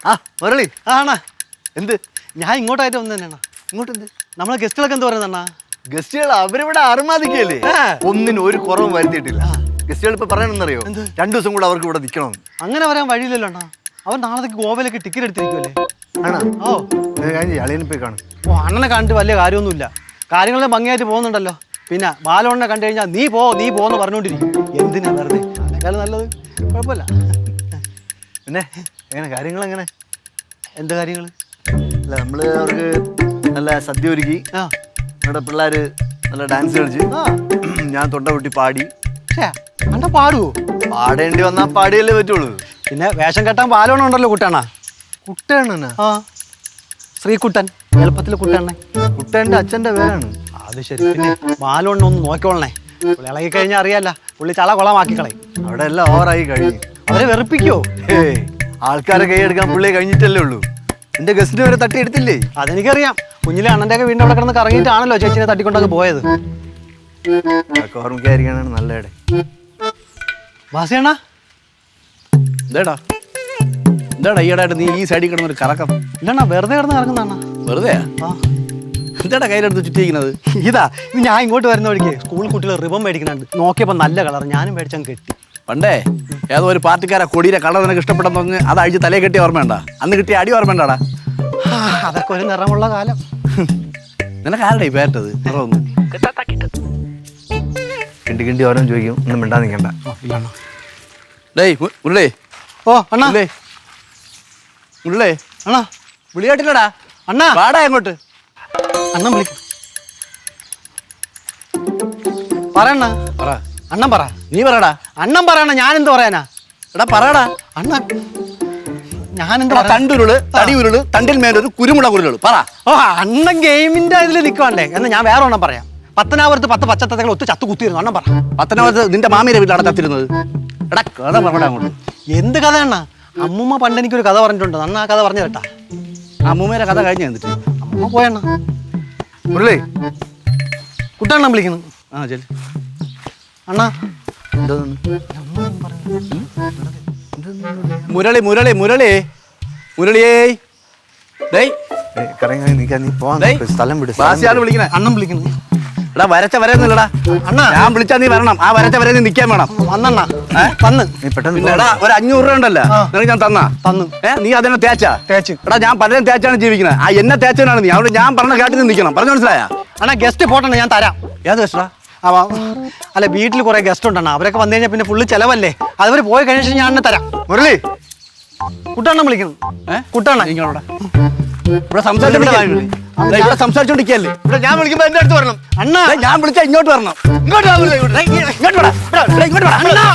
ആ മുരളി ആണാ എന്ത് ഞാൻ ഇങ്ങോട്ടായിട്ട് വന്നു തന്നെയാണ്. ഇങ്ങോട്ട് എന്ത് നമ്മളെ ഗസ്റ്റുകളൊക്കെ എന്ത് പറയുന്നണ്ണാ? ഗസ്റ്റുകൾ അവരിവിടെ അറുമാദിക്കല്ലേ, ഒന്നിനും ഒരു കുറവും വരുത്തിയിട്ടില്ല. ഗസ്റ്റുകൾ ഇപ്പൊ പറയണെന്നറിയോ, 2 ദിവസം കൂടെ അവർക്ക് ഇവിടെ നിൽക്കണം. അങ്ങനെ വരാൻ വഴിയില്ലല്ലോ അണ്ണാ. അവൻ നാളത്തേക്ക് ഗോവയിലേക്ക് ടിക്കറ്റ് എടുത്തിരിക്കുമല്ലേ? ആണോ? ഓ അളിയനെ പോയി കാണും. ഓ അണ്ണനെ കണ്ടിട്ട് വലിയ കാര്യമൊന്നുമില്ല, കാര്യങ്ങളെല്ലാം ഭംഗിയായിട്ട് പോകുന്നുണ്ടല്ലോ. പിന്നെ ബാലോണ്ണനെ കണ്ടു കഴിഞ്ഞാൽ നീ പോന്ന് പറഞ്ഞുകൊണ്ടിരിക്കും. എന്തിനാ വെറുതെ, അതിനേക്കാൾ നല്ലത്. കുഴപ്പമില്ല. പിന്നെ എങ്ങനെ കാര്യങ്ങൾ എങ്ങനെ? എന്ത് കാര്യങ്ങൾ? അല്ല നമ്മള് അവർക്ക് നല്ല സദ്യ ഒരുക്കി, നമ്മുടെ പിള്ളേര് നല്ല ഡാൻസ് കളിച്ച്, ഞാൻ തൊണ്ട പൊട്ടി പാടി. അണ്ണ പാടുവോ? പാടേണ്ടി വന്നാൽ പാടിയല്ലേ പറ്റുള്ളൂ. പിന്നെ വേഷം കെട്ടാൻ ബാലോണ്ണ ഉണ്ടല്ലോ കുട്ടണ്ണ. കുട്ടണ്ണനാ? ആ ശ്രീകുട്ടൻ, എളുപ്പത്തിൽ കുട്ടണ്ണൻ. കുട്ടൻ്റെ അച്ഛൻ്റെ പേരാണ്. അത് ശരി. പിന്നെ ബാലോണ്ണ ഒന്ന് നോക്കിക്കോളണേ, പുള്ളി ഇളകി കഴിഞ്ഞാൽ അറിയാല്ല, പുള്ളി ചള കൊളമാക്കി കളയും. അവിടെ എല്ലാം ഓവറായി കഴിഞ്ഞു. അവരെ വെറുപ്പിക്കോ? ആൾക്കാരെ കൈയെടുക്കാൻ പുള്ളിയെ കഴിഞ്ഞിട്ടല്ലേ ഉള്ളൂ. എന്റെ ഗസ്റ്റിന് വരെ തട്ടിയെടുത്തില്ലേ? അതെനിക്കറിയാം. കുഞ്ഞിലെ അണ്ണൻ്റെ ഒക്കെ വീടിൻ്റെ അവിടെ കിടന്ന് കറങ്ങിയിട്ടാണല്ലോ ചേച്ചിനെ തട്ടിക്കൊണ്ടൊക്കെ പോയത്. ഓർമ്മിക്കായിരിക്കാനാണ് നല്ലയുടെ. ബാസിയണ്ണ എന്താടാ ഈയിടായിട്ട് നീ ഈ സൈഡിൽ കിടന്നൊരു കറക്കം? ഇല്ലണ്ണ, വെറുതെ കിടന്ന് കറങ്ങുന്നണ്ണ. വെറുതെ? എന്താടാ കയ്യിലെടുത്ത് ചുറ്റിയിരിക്കുന്നത്? ഇതാ ഇത് ഞാൻ ഇങ്ങോട്ട് വരുന്ന വഴിക്ക് സ്കൂൾ കുട്ടികൾ റിബൺ മേടിക്കുന്നുണ്ട്. നോക്കിയപ്പോൾ നല്ല കളർ, ഞാനും മേടിച്ചങ്ങ് കെട്ടി. പണ്ടേ ഏതോ ഒരു പാർട്ടിക്കാരെ കൊടിയുടെ കളർ നിനക്ക് ഇഷ്ടപ്പെട്ടെന്ന് പറഞ്ഞ് അത് അഴിച്ച് തലയെ കെട്ടിയ ഓർമ്മയുണ്ടാ? അന്ന് കിട്ടിയ അടി ഓർമ്മയുണ്ടാടാ? അതൊക്കെ ഒരു നിറമുള്ള കാലം. നിനക്ക് ആരുടെ ഈ പേരട്ടത് നിറമൊന്ന്? കിണ്ടി കിണ്ടി ഓരോ ചോദിക്കും, ഒന്നും മിണ്ടാ നിൽക്കണ്ട. ഡേയ് മുരളി. ഓ അണ്ണാ. മുരളി അണ്ണാ വിളിയാട്ടില്ലടാ. അണ്ണാ വാടാ അങ്ങോട്ട്. അണ്ണൻ വിളിക്കും. പറയണ്ണ. പറ. അണ്ണൻ പറ. നീ പറയടാ. അണ്ണൻ പറയണ, ഞാനെന്ത് പറയാനാ? എടാ പറയടാ. അണ്ണൻ ഞാനെന്ത് തണ്ടുരുള്, തടി ഉരുള്, തണ്ടിൽ മേലൊരു കുരുമുളക് ഉരുള്. പറ. ഓ അണ്ണൻ ഗെയിമിന്റെ ഇതിൽ നിൽക്കുവാണ്ടേ എന്ന് ഞാൻ വേറെ ഒന്നും പറയാം. പത്തനാപുരത്ത് 10 പച്ചത്തത്തകൾ ഒത്തു ചത്തു കുത്തിയിരുന്നു. അണ്ണൻ പറ. പത്തനാപുരത്ത് നിന്റെ മാമിയുടെ വീട്ടിലാണ് ചത്തിരുന്നത്. എടാ കഥ പറയടാ അങ്ങോട്ട്. എന്ത് കഥയണ്ണ? അമ്മൂമ്മ പണ്ട് എനിക്കൊരു കഥ പറഞ്ഞിട്ടുണ്ട്. അണ്ണ ആ കഥ പറഞ്ഞു കേട്ടാ. അമ്മൂമ്മേരെ കഥ കഴിഞ്ഞ എന്നിട്ട് അമ്മൂമ്മ പോയണ്ണ. മുരളി കുട്ടണ്ണൻ വിളിക്കുന്നു. ആ ചെല്ലു. അണ്ണാ മുരളി മുരളി മുരളി മുരളിയേ. ഡേയ് കറങ്ങി നീക്കാൻ നീ പോവാൻ സ്ഥലം വിട്. ബാസിയാണ് വിളിക്കണേ. അണ്ണൻ വിളിക്കുന്നു. എടാ വരച്ച വരയൊന്നുമില്ലടാ. അണ്ണാ ഞാൻ വിളിച്ചാ നീ വരണം. ആ വരച്ച വരെ നീ നിൽക്കാൻ വേണം. വന്നണ്ണ വന്ന്. നീ പെട്ടെന്ന് പിന്നെ എടാ ഒരു 500 രൂപ ഉണ്ടല്ലോ നിനക്ക് ഞാൻ തന്നു. നീ അതിനെ തേച്ചാ? തേച്ച്. എടാ ഞാൻ പലരും തേച്ചാണ് ജീവിക്കുന്നത്. ആ എന്നെ തേച്ചവനാണ് നീ. അവിടെ ഞാൻ പറഞ്ഞ കേട്ട് നീ നിൽക്കണം. പറഞ്ഞു മനസ്സിലായാ? അണ്ണാ ഗസ്റ്റ് പോട്ടെണ്ണ, ഞാൻ തരാം. ഏത് ഗസ്റ്റാ? അല്ല വീട്ടിൽ കുറെ ഗസ്റ്റ് ഉണ്ടെണ്ണ, അവരൊക്കെ വന്നു കഴിഞ്ഞാൽ പിന്നെ ഫുള്ള് ചെലവല്ലേ. അതവർ പോയി കഴിഞ്ഞ ശേഷം ഞാൻ അണ്ണ തരാം. മുരളി കുട്ടണ്ണൻ വിളിക്കുന്നു. കുട്ടണ്ണ നിങ്ങളോടെ ഇവിടെ സംസാരിച്ചോണ്ടിരിക്കല്ലേ? ഇവിടെ ഞാൻ വിളിക്കുമ്പോ എന്റെ അടുത്ത് വരണം. അണ്ണാ ഞാൻ വിളിച്ചാ ഇങ്ങോട്ട് വരണം. ഇങ്ങോട്ട് ഇങ്ങോട്ട് വാടാ.